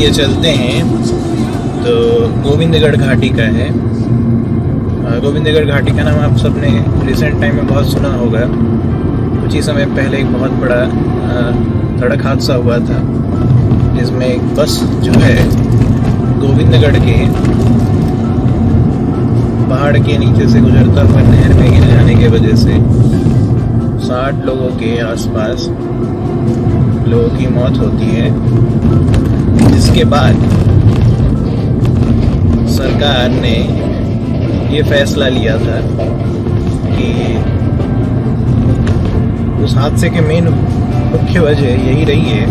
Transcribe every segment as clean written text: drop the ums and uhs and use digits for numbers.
चलिए चलते हैं। तो गोविंदगढ़ घाटी का है। गोविंदगढ़ घाटी का नाम आप सबने रिसेंट टाइम में बहुत सुना होगा। कुछ ही समय पहले एक बहुत बड़ा सड़क हादसा हुआ था, जिसमें एक बस जो है गोविंदगढ़ के पहाड़ के नीचे से गुजरता हुआ नहर में गिर जाने की वजह से 60 लोगों के आसपास लोगों की मौत होती है। जिसके बाद सरकार ने ये फैसला लिया था कि उस हादसे के मेन मुख्य वजह यही रही है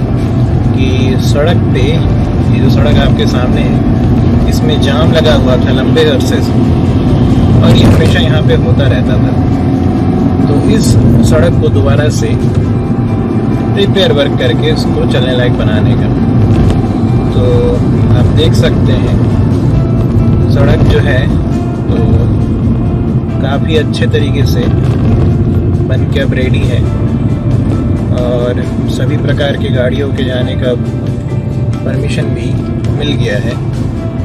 कि सड़क पे, ये जो सड़क आपके सामने है, इसमें जाम लगा हुआ था लंबे अरसे से, और ये हमेशा यहाँ पे होता रहता था। तो इस सड़क को दोबारा से रिपेयर वर्क करके इसको चलने लायक बनाने का, तो आप देख सकते हैं सड़क जो है तो काफ़ी अच्छे तरीके से बन के अब रेडी है, और सभी प्रकार की गाड़ियों के जाने का परमिशन भी मिल गया है,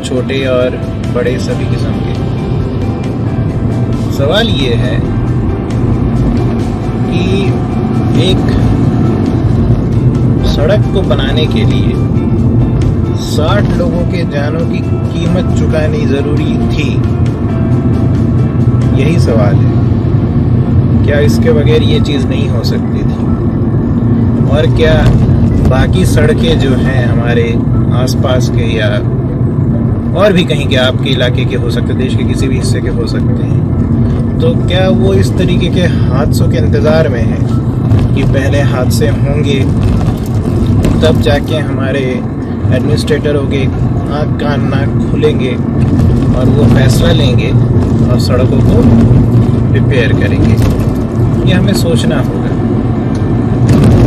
छोटे और बड़े सभी किस्म के। सवाल ये है कि एक सड़क को बनाने के लिए 60 लोगों के जानों की कीमत चुकानी ज़रूरी थी, यही सवाल है। क्या इसके बगैर ये चीज़ नहीं हो सकती थी? और क्या बाकी सड़कें जो हैं हमारे आसपास के या और भी कहीं के, आपके इलाके के हो सकते, देश के किसी भी हिस्से के हो सकते हैं, तो क्या वो इस तरीके के हादसों के इंतज़ार में है कि पहले हादसे होंगे तब जाके हमारे एडमिनिस्ट्रेटर होंगे आँख कान नाक खुलेंगे और वो फैसला लेंगे और सड़कों को रिपेयर करेंगे? ये हमें सोचना होगा।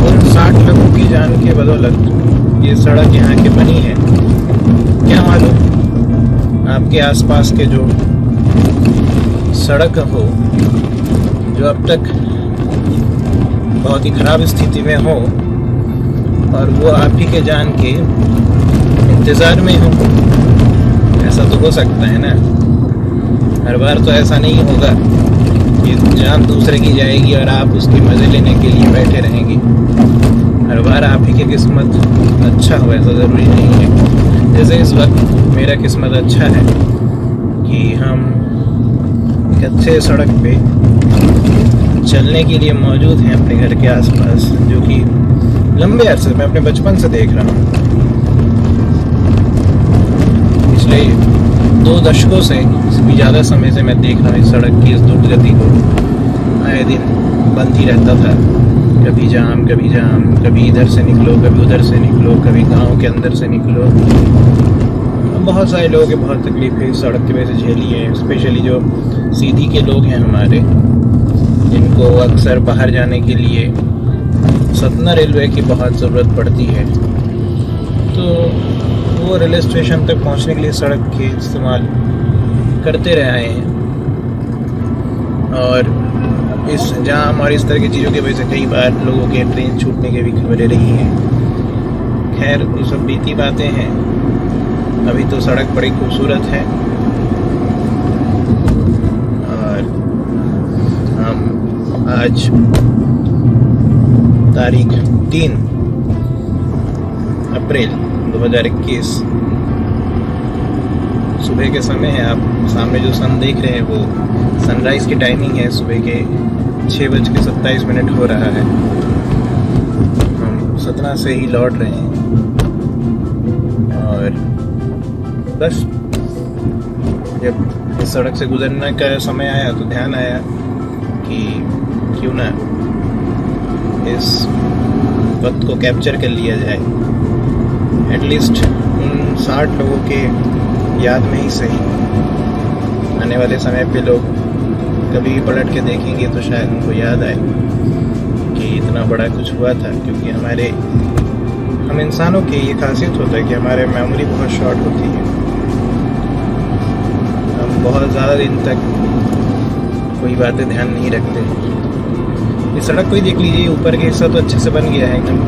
और 60 लोगों की जान के बदौलत ये सड़क यहाँ की बनी है। क्या मालूम आपके आसपास के जो सड़क हो, जो अब तक बहुत ही खराब स्थिति में हो, और वो आप ही के जान के इंतज़ार में हो। ऐसा तो हो सकता है ना? हर बार तो ऐसा नहीं होगा कि जान दूसरे की जाएगी और आप उसकी मज़े लेने के लिए बैठे रहेंगे। हर बार आप ही की किस्मत अच्छा हो, ऐसा ज़रूरी नहीं है। जैसे इस वक्त मेरा किस्मत अच्छा है कि हम एक अच्छे सड़क पे चलने के लिए मौजूद हैं अपने घर के आसपास, जो कि लंबे अरसे मैं अपने बचपन से देख रहा हूँ। पिछले 2 दशकों से भी ज़्यादा समय से मैं देख रहा हूँ इस सड़क की इस दुर्गति को। आए दिन बंद ही रहता था, कभी जाम, कभी इधर से निकलो, कभी उधर से निकलो, कभी गांव के अंदर से निकलो। बहुत सारे लोगों की बहुत तकलीफें इस सड़क की वजह से झेली हैं, स्पेशली जो सीधी के लोग हैं हमारे, जिनको अक्सर बाहर जाने के लिए सतना रेलवे की बहुत ज़रूरत पड़ती है। तो वो रेलवे स्टेशन तक पहुंचने के लिए सड़क के इस्तेमाल करते रहे हैं, और इस जाम और इस तरह की चीज़ों की वजह से कई बार लोगों के ट्रेन छूटने की भी खबरें रही हैं। खैर, वो सब बीती बातें हैं। अभी तो सड़क बड़ी खूबसूरत है, और हम आज तारीख 3 अप्रैल 2021 सुबह के समय है। आप सामने जो सन देख रहे हैं वो सनराइज की टाइमिंग है, सुबह के 6:27 हो रहा है। हम सतना से ही लौट रहे हैं, और बस जब इस सड़क से गुजरने का समय आया तो ध्यान आया कि क्यों ना इस वक्त को कैप्चर कर लिया जाए, एटलीस्ट उन 60 लोगों के याद में ही सही। आने वाले समय पे लोग कभी भी पलट के देखेंगे तो शायद उनको याद आए कि इतना बड़ा कुछ हुआ था, क्योंकि हम इंसानों की ये खासियत होता है कि हमारे मेमोरी बहुत शॉर्ट होती है। हम बहुत ज़्यादा दिन तक कोई बातें ध्यान नहीं रखते। इस सड़क को ही देख लीजिए, ऊपर का हिस्सा तो अच्छे से बन गया है, एकदम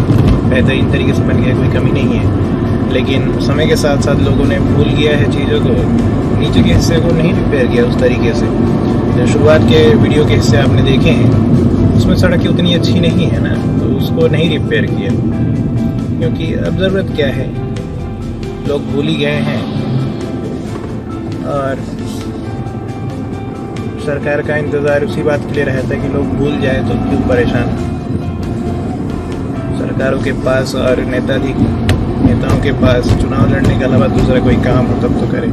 बेहतरीन तरीके से बन गया है, कोई कमी नहीं है। लेकिन समय के साथ साथ लोगों ने भूल गया है चीज़ों को, नीचे के हिस्से को नहीं रिपेयर किया उस तरीके से। जो शुरुआत के वीडियो के हिस्से आपने देखे हैं उसमें सड़क उतनी अच्छी नहीं है ना, तो उसको नहीं रिपेयर किया, क्योंकि अब ज़रूरत क्या है, लोग भूल ही गए हैं। और सरकार का इंतज़ार उसी बात के लिए रहता है कि लोग भूल जाए, तो क्यों परेशान। सरकारों के पास और नेताओं के पास चुनाव लड़ने के अलावा दूसरा कोई काम हो तब तो करे।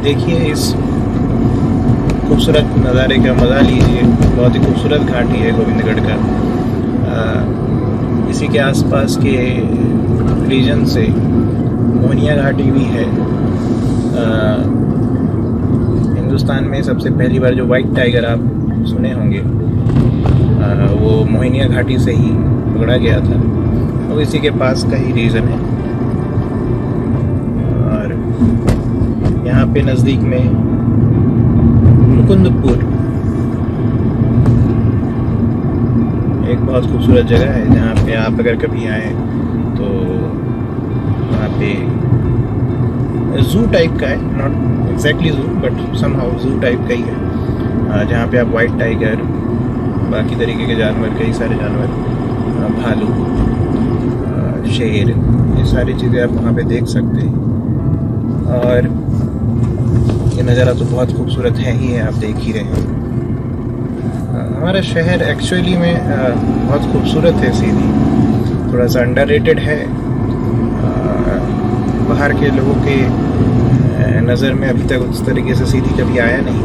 देखिए इस खूबसूरत नज़ारे का मज़ा लीजिए। बहुत ही खूबसूरत घाटी है गोविंदगढ़ का। इसी के आसपास के रीजन से मोहनिया घाटी भी है। हिंदुस्तान में सबसे पहली बार जो वाइट टाइगर आप सुने होंगे, वो मोहनिया घाटी से ही पकड़ा गया था, वो इसी के पास का ही रीजन है। और यहाँ पे नज़दीक में मुकुंदपुर एक बहुत खूबसूरत जगह है, जहाँ पे आप अगर कभी आए तो वहाँ पे जू टाइप का है, नॉट एग्जैक्टली जू बट समहाउ जू टाइप का ही है, जहाँ पे आप वाइट टाइगर, बाकी तरीके के जानवर, कई सारे जानवर, भालू, शेर, ये सारी चीज़ें आप वहाँ पे देख सकते हैं। और ये नज़ारा तो बहुत खूबसूरत है ही है, आप देख ही रहे हैं। हमारा शहर एक्चुअली में बहुत खूबसूरत है, सीधी थोड़ा सा अंडररेटेड है। बाहर के लोगों के नज़र में अभी तक उस तरीके से सीधी कभी आया नहीं।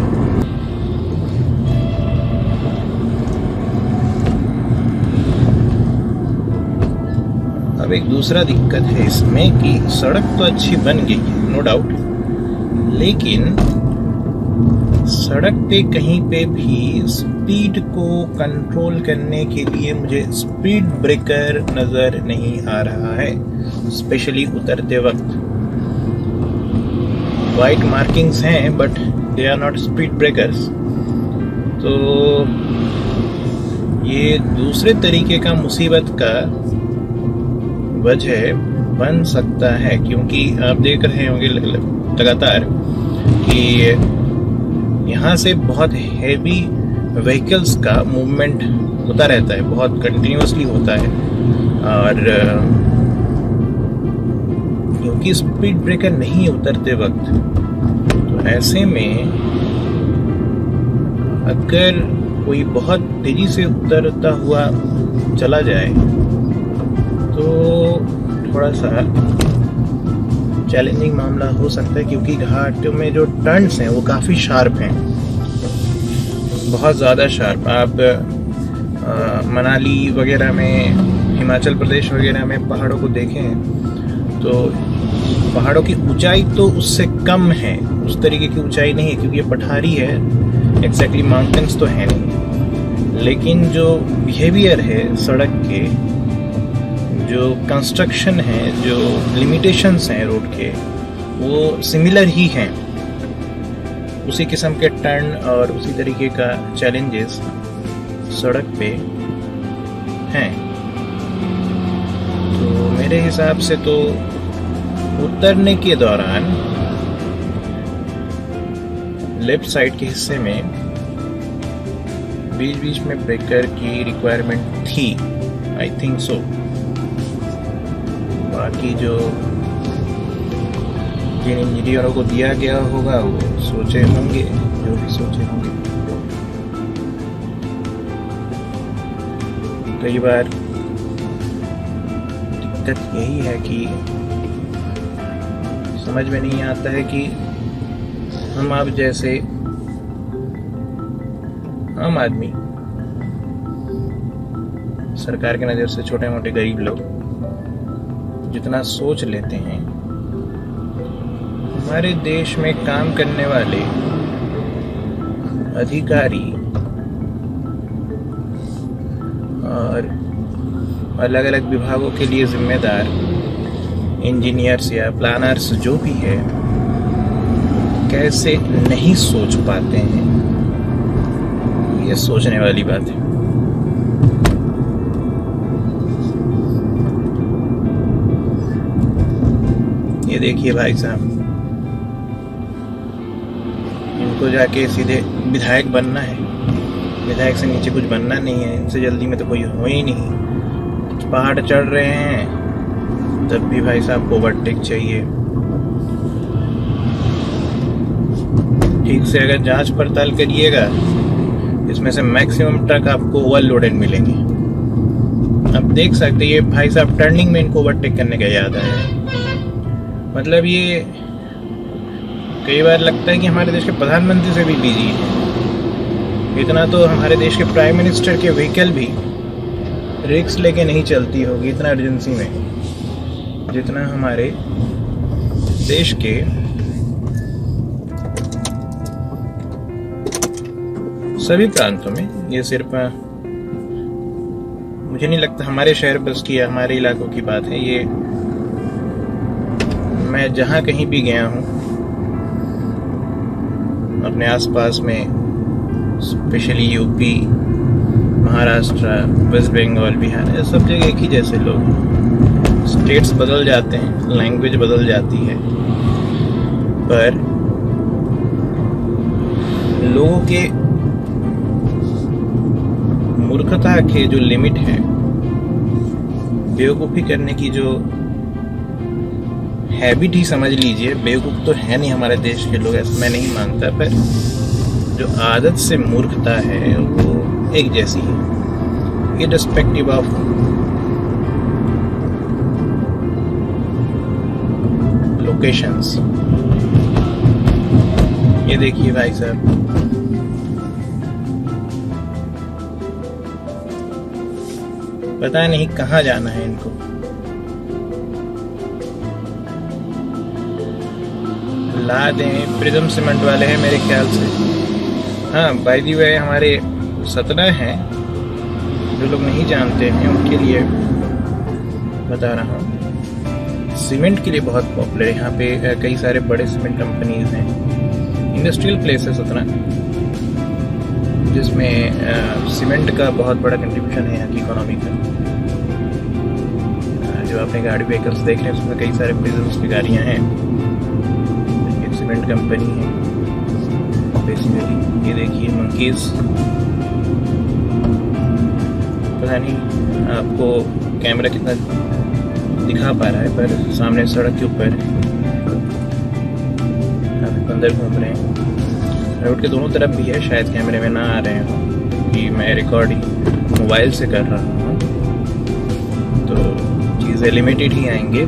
अब एक दूसरा दिक्कत है इसमें कि सड़क तो अच्छी बन गई है, नो डाउट, लेकिन सड़क पे कहीं पे भी स्पीड को कंट्रोल करने के लिए मुझे स्पीड ब्रेकर नज़र नहीं आ रहा है, स्पेशली उतरते वक्त। वाइट मार्किंग्स हैं but they are not speed breakers. तो ये दूसरे तरीके का मुसीबत का वजह बन सकता है, क्योंकि आप देख रहे होंगे लगातार कि यहाँ से बहुत हैवी व्हीकल्स का मूवमेंट होता रहता है, बहुत कंटिन्यूसली होता है। और क्योंकि स्पीड ब्रेकर नहीं उतरते वक्त, तो ऐसे में अगर कोई बहुत तेजी से उतरता हुआ चला जाए तो थोड़ा सा चैलेंजिंग मामला हो सकता है, क्योंकि घाट में जो टर्न्स हैं वो काफ़ी शार्प हैं, बहुत ज़्यादा शार्प। आप मनाली वगैरह में, हिमाचल प्रदेश वगैरह में पहाड़ों को देखें तो पहाड़ों की ऊंचाई तो उससे कम है, उस तरीके की ऊंचाई नहीं है, क्योंकि ये पठारी है, एग्जैक्टली माउंटेन्स तो है नहीं। लेकिन जो बिहेवियर है सड़क के, जो कंस्ट्रक्शन है, जो लिमिटेशंस हैं रोड के, वो सिमिलर ही हैं। उसी किस्म के टर्न और उसी तरीके का चैलेंजेस सड़क पे हैं। तो मेरे हिसाब से तो उतरने के दौरान लेफ्ट साइड के हिस्से में बीच बीच में ब्रेकर की रिक्वायरमेंट थी, आई थिंक सो। बाकी जो जिन इंजीनियरों को दिया गया होगा वो सोचे होंगे जो भी सोचे होंगे। कई बार दिक्कत यही है कि समझ में नहीं आता है कि हम आप जैसे आम आदमी, सरकार की नज़र से छोटे मोटे गरीब लोग जितना सोच लेते हैं, हमारे देश में काम करने वाले अधिकारी और अलग अलग विभागों के लिए जिम्मेदार इंजीनियर्स या प्लानर्स जो भी है, कैसे नहीं सोच पाते हैं, ये सोचने वाली बात है। ये देखिए भाई साहब, इनको जाके सीधे विधायक बनना है, विधायक से नीचे कुछ बनना नहीं है, इनसे जल्दी में तो कोई हो ही नहीं। पहाड़ चढ़ रहे हैं तब भी भाई साहब को ओवरटेक चाहिए। ठीक से अगर जांच पड़ताल करिएगा, इसमें से मैक्सिमम ट्रक आपको ओवरलोडेड मिलेंगे। अब देख सकते हैं ये भाई साहब टर्निंग में इनको ओवरटेक करने का याद आया है। मतलब ये कई बार लगता है कि हमारे देश के प्रधानमंत्री से भी बिजी है। इतना तो हमारे देश के प्राइम मिनिस्टर के व्हीकल भी रिक्स लेके नहीं चलती होगी इतना अर्जेंसी में, जितना हमारे देश के सभी प्रांतों में। ये सिर्फ मुझे नहीं लगता हमारे शहर बस की या हमारे इलाकों की बात है। ये मैं जहाँ कहीं भी गया हूँ अपने आसपास में, specially UP, Maharashtra, West Bengal, Bihar, सब जगह एक ही जैसे लोग। स्टेट्स बदल जाते हैं, लैंग्वेज बदल जाती है, पर लोगों के मूर्खता के जो लिमिट है, बेवकूफ़ी करने की जो हैबिट ही समझ लीजिए, बेवकूफ़ तो है नहीं हमारे देश के लोग, ऐसा मैं नहीं मानता, पर जो आदत से मूर्खता है वो एक जैसी है, इररिस्पेक्टिव ऑफ लोकेशंस। ये देखिए भाई साहब, पता नहीं कहाँ जाना है इनको। ला दें, प्रिज्म सीमेंट वाले हैं मेरे ख्याल से। हाँ, बाय द वे हमारे 17 हैं, जो लोग नहीं जानते हैं उनके लिए बता रहा हूँ। सीमेंट के लिए बहुत पॉपुलर है यहाँ पे, कई सारे बड़े सीमेंट कंपनीज हैं। इंडस्ट्रियल प्लेस है 17, जिसमें सीमेंट का बहुत बड़ा कंट्रीब्यूशन है यहाँ की इकोनॉमी का। जो आपने गाड़ी व्हीकल्स देख रहे हैं उसमें कई सारे प्रिज्म्स की गाड़ियाँ हैं। एक सीमेंट कंपनी है बेसिकली। ये देखिए मंकीज, पता नहीं आपको कैमरा कितना दिखा पा रहा है, पर सामने सड़क के ऊपर अंदर घूम रहे हैं। रोड के दोनों तरफ भी है, शायद कैमरे में ना आ रहे हो कि मैं रिकॉर्डिंग मोबाइल से कर रहा हूँ, तो चीज़ें लिमिटेड ही आएंगे।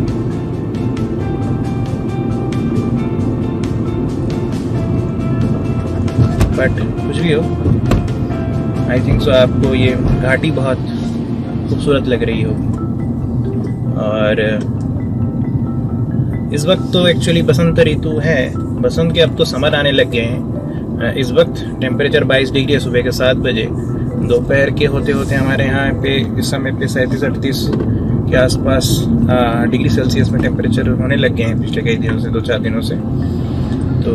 बट कुछ भी हो, आई थिंक सो आपको ये घाटी बहुत खूबसूरत लग रही होगी। और इस वक्त तो एक्चुअली बसंत ऋतु है, बसंत के अब तो समर आने लग गए हैं। इस वक्त टेम्परेचर 22 डिग्री है सुबह के 7 बजे। दोपहर के होते होते हमारे यहाँ पे इस समय पे 37-38 के आसपास डिग्री सेल्सियस में टेम्परेचर होने लग गए हैं पिछले कई दिनों से, 2-4 दिनों से। तो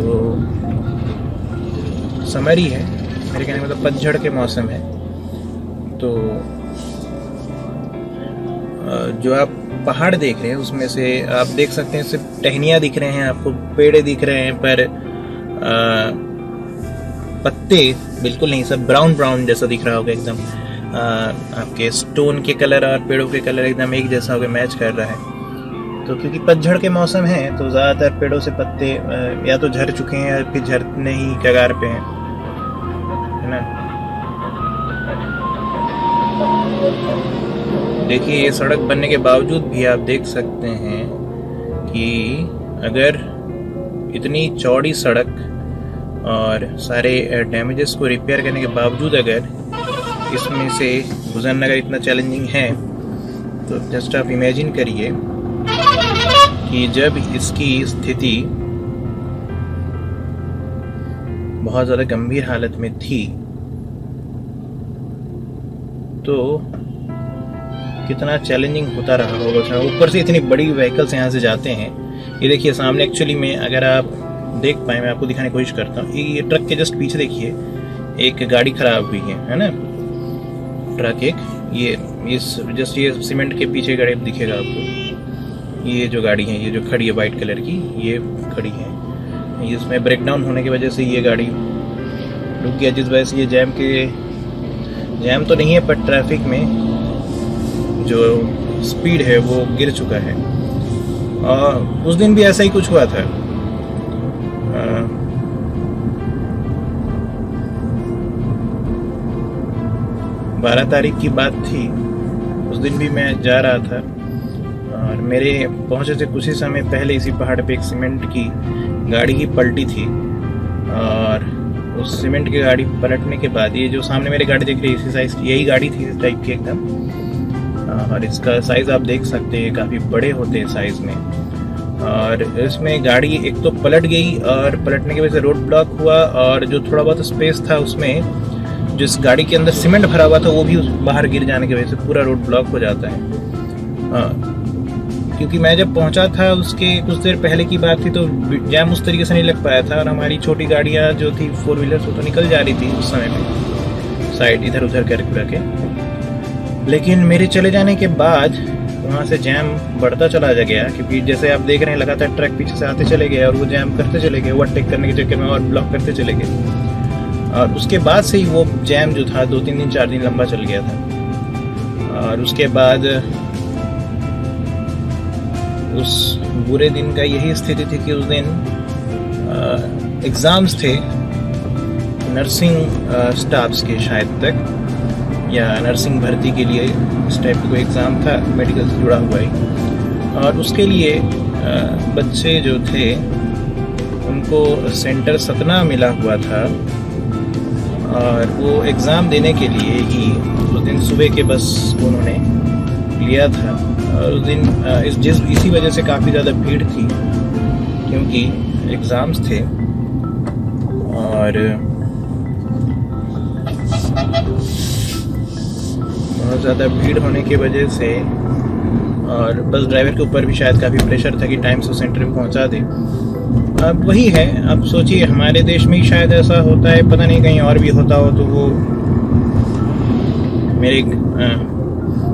समर ही है मेरे कहने मतलब, पतझड़ के मौसम है। तो जो आप पहाड़ देख रहे हैं उसमें से आप देख सकते हैं सिर्फ टहनियाँ दिख रहे हैं आपको, पेड़ दिख रहे हैं, पर पत्ते बिल्कुल नहीं, सब ब्राउन ब्राउन जैसा दिख रहा होगा एकदम। आपके स्टोन के कलर और पेड़ों के कलर एकदम एक जैसा होगा, मैच कर रहा है। तो क्योंकि पतझड़ के मौसम है तो ज़्यादातर पेड़ों से पत्ते या तो झड़ चुके हैं या फिर झड़ने ही कगार पे हैं, है ना। देखिए ये सड़क बनने के बावजूद भी आप देख सकते हैं कि अगर इतनी चौड़ी सड़क और सारे डैमेजेस को रिपेयर करने के बावजूद अगर इसमें से गुजरना अगर इतना चैलेंजिंग है, तो जस्ट आप इमेजिन करिए कि जब इसकी स्थिति बहुत ज़्यादा गंभीर हालत में थी तो कितना चैलेंजिंग होता रहा होगा। ऊपर से इतनी बड़ी व्हीकल्स यहाँ से जाते हैं। ये देखिए सामने एक्चुअली में अगर आप देख पाए, मैं आपको दिखाने की कोशिश करता हूँ। ये ट्रक के जस्ट पीछे देखिए एक गाड़ी खराब हुई है ना, ट्रक एक, ये जस्ट ये सीमेंट के पीछे गाड़ी दिखेगा आपको। ये जो गाड़ी है, ये जो खड़ी है वाइट कलर की, ये खड़ी है, इसमें ब्रेक डाउन होने की वजह से ये गाड़ी रुक गया, जिस वजह से ये जैम तो नहीं है पर ट्रैफिक में जो स्पीड है वो गिर चुका है। और उस दिन भी ऐसा ही कुछ हुआ था। 12 तारीख की बात थी। उस दिन भी मैं जा रहा था और मेरे पहुंचे से कुछ ही समय पहले इसी पहाड़ पे एक सीमेंट की गाड़ी ही पलटी थी। और उस सीमेंट की गाड़ी पलटने के बाद ये जो सामने मेरी गाड़ी दिख रही है इसी साइज की यही गाड़ी थी, इस टाइप की एकदम। और इसका साइज़ आप देख सकते हैं, काफ़ी बड़े होते हैं साइज़ में। और इसमें गाड़ी एक तो पलट गई और पलटने की वजह से रोड ब्लॉक हुआ, और जो थोड़ा बहुत स्पेस था उसमें जिस गाड़ी के अंदर सीमेंट भरा हुआ था वो भी बाहर गिर जाने की वजह से पूरा रोड ब्लॉक हो जाता है। क्योंकि मैं जब पहुंचा था उसके कुछ देर पहले की बात थी तो जैम उस तरीके से नहीं लग पाया था, और हमारी छोटी गाड़ियां जो थी 4 व्हीलर्स वो तो निकल जा रही थी उस समय में साइड इधर उधर करके। लेकिन मेरे चले जाने के बाद वहाँ से जैम बढ़ता चला गया, क्योंकि जैसे आप देख रहे हैं लगातार ट्रक पीछे से आते चले गए और वो जैम करते चले गए, ओवरटेक करने के चक्कर में और ब्लॉक करते चले गए। और उसके बाद से ही वो जैम जो था 2-3 दिन 4 दिन लंबा चल गया था। और उसके बाद उस बुरे दिन का यही स्थिति थी कि उस दिन एग्ज़ाम्स थे नर्सिंग स्टाफ्स के शायद तक, या नर्सिंग भर्ती के लिए इस टाइप का कोई एग्ज़ाम था मेडिकल से जुड़ा हुआ ही। और उसके लिए बच्चे जो थे उनको सेंटर सतना मिला हुआ था, और वो एग्ज़ाम देने के लिए ही उस दिन सुबह के बस उन्होंने लिया था। और उस दिन इसी वजह से काफ़ी ज़्यादा भीड़ थी, क्योंकि एग्ज़ाम्स थे। और बहुत ज़्यादा भीड़ होने की वजह से, और बस ड्राइवर के ऊपर भी शायद काफ़ी प्रेशर था कि टाइम से सेंटर में पहुंचा दे। अब वही है, अब सोचिए हमारे देश में ही शायद ऐसा होता है, पता नहीं कहीं और भी होता हो। तो वो मेरे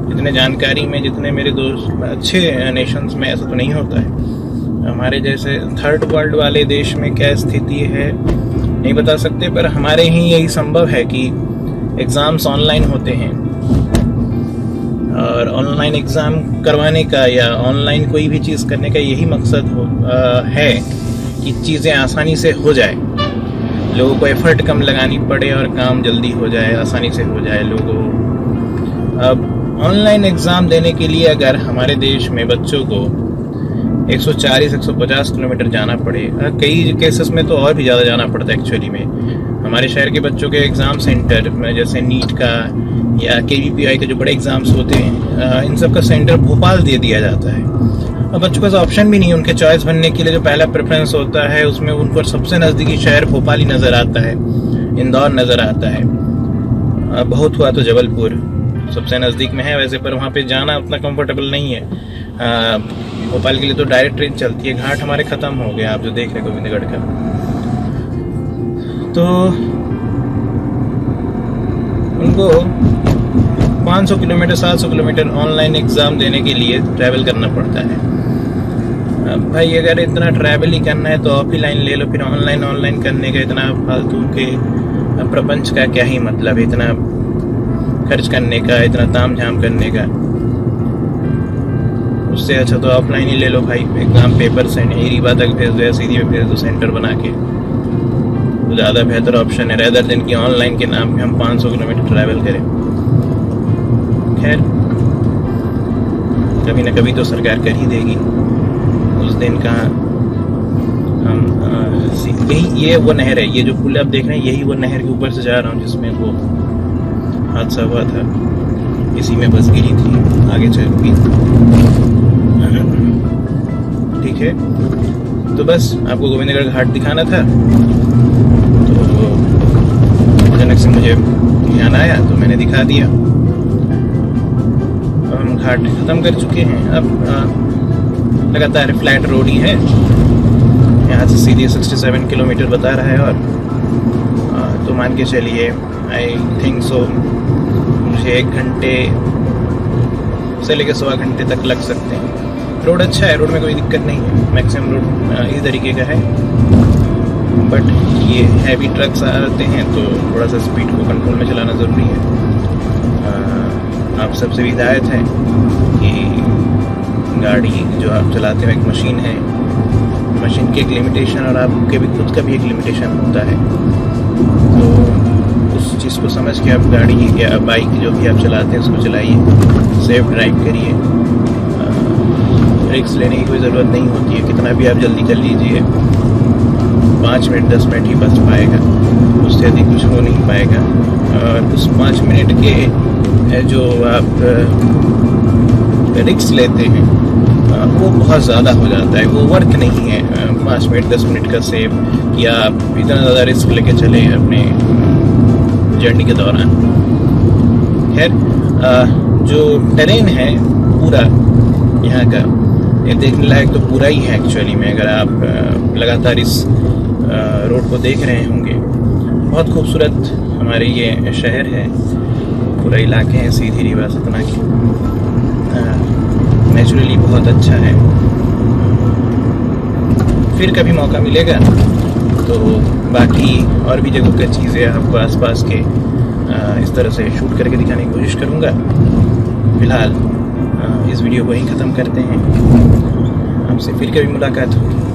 जितने जानकारी में, जितने मेरे दोस्त अच्छे नेशंस में ऐसा तो नहीं होता है। हमारे जैसे थर्ड वर्ल्ड वाले देश में क्या स्थिति है नहीं बता सकते, पर हमारे ही यही संभव है कि एग्ज़ाम्स ऑनलाइन होते हैं। और ऑनलाइन एग्ज़ाम करवाने का या ऑनलाइन कोई भी चीज़ करने का यही मकसद है कि चीज़ें आसानी से हो जाए, लोगों को एफर्ट कम लगानी पड़े और काम जल्दी हो जाए, आसानी से हो जाए लोगों। अब ऑनलाइन एग्ज़ाम देने के लिए अगर हमारे देश में बच्चों को 140-150 किलोमीटर जाना पड़े, कई केसेस में तो और भी ज़्यादा जाना पड़ता है एक्चुअली में। हमारे शहर के बच्चों के एग्ज़ाम सेंटर में जैसे नीट का या KVPI के जो बड़े एग्ज़ाम्स होते हैं, इन सब का सेंटर भोपाल दे दिया जाता है। अब बच्चों का ऑप्शन भी नहीं है, उनके चॉइस बनने के लिए जो पहला प्रेफरेंस होता है उसमें उनको सबसे नज़दीकी शहर भोपाल ही नज़र आता है, इंदौर नज़र आता है, बहुत हुआ तो जबलपुर सबसे नज़दीक में है वैसे, पर वहाँ पे जाना उतना कंफर्टेबल नहीं है। भोपाल के लिए तो डायरेक्ट ट्रेन चलती है। घाट हमारे ख़त्म हो गया, आप जो देख रहे हैं गोविंदगढ़ का। तो उनको 500 किलोमीटर 700 किलोमीटर ऑनलाइन एग्ज़ाम देने के लिए ट्रैवल करना पड़ता है। अब भाई अगर इतना ट्रैवल ही करना है तो ऑफलाइन ले लो, फिर ऑनलाइन करने का इतना फालतू के प्रपंच का क्या ही मतलब है, इतना खर्च करने का, इतना ताम झाम करने का। उससे अच्छा तो ऑफलाइन ही ले लो भाई, एग्ज़ाम पेपर सेंड यही बात तक भेज दो या सीधी में भेज दो सेंटर बना के, तो ज़्यादा बेहतर ऑप्शन है रेदर देन कि ऑनलाइन के नाम पे हम 500 किलोमीटर ट्रैवल करें। खैर कभी ना कभी तो सरकार कर ही देगी। उस दिन का हम यही ये वो नहर है, ये जो पुल आप देख रहे हैं यही वो नहर के ऊपर से जा रहा हूँ जिसमें वो हादसा हुआ था, इसी में बस गिरी थी, आगे चल गई। ठीक है, तो बस आपको गोविंदगढ़ घाट दिखाना था, तो अचानक से मुझे ध्यान आया तो मैंने दिखा दिया। हम घाट ख़त्म कर चुके हैं, अब लगातार फ्लैट रोड ही है, यहाँ से सीधे 67 किलोमीटर बता रहा है। और तो मान के चलिए आई थिंक सो मुझे 1 घंटे से लेकर 1.25 घंटे तक लग सकते हैं। रोड अच्छा है, रोड में कोई दिक्कत नहीं है, मैक्सिमम रोड इस तरीके का है। बट ये हैवी ट्रक्स आते हैं तो थोड़ा सा स्पीड को कंट्रोल में चलाना ज़रूरी है। आप सबसे भी हिदायत है कि गाड़ी जो आप चलाते हो एक मशीन है, मशीन की एक लिमिटेशन और आपके भी खुद का भी एक लिमिटेशन होता है। तो उस चीज़ को समझ के आप गाड़ी या बाइक जो भी आप चलाते हैं उसको चलाइए, सेफ ड्राइव करिए। रिस्क लेने की कोई ज़रूरत नहीं होती है, कितना भी आप जल्दी कर लीजिए 5 मिनट 10 मिनट ही बच पाएगा, उससे अधिक कुछ हो नहीं पाएगा। और उस 5 मिनट के जो आप रिस्क लेते हैं वो बहुत ज़्यादा हो जाता है, वो वर्थ नहीं है 5 मिनट 10 मिनट का सेव, या आप इतना ज़्यादा रिस्क लेके चले अपने जर्नी के दौरान। खैर जो टेरेन है पूरा यहाँ का, ये देखने लायक तो पूरा ही है एक्चुअली में। अगर आप लगातार इस रोड को देख रहे होंगे, बहुत खूबसूरत हमारे ये शहर है, पूरा इलाके हैं सीधी रीवा सतना की, नेचुरली बहुत अच्छा है। फिर कभी मौका मिलेगा तो बाकी और भी जगहों की चीज़ें आपको आसपास के इस तरह से शूट करके दिखाने की कोशिश करूँगा। फिलहाल इस वीडियो को यहीं ख़त्म करते हैं, आपसे फिर कभी मुलाकात होगी।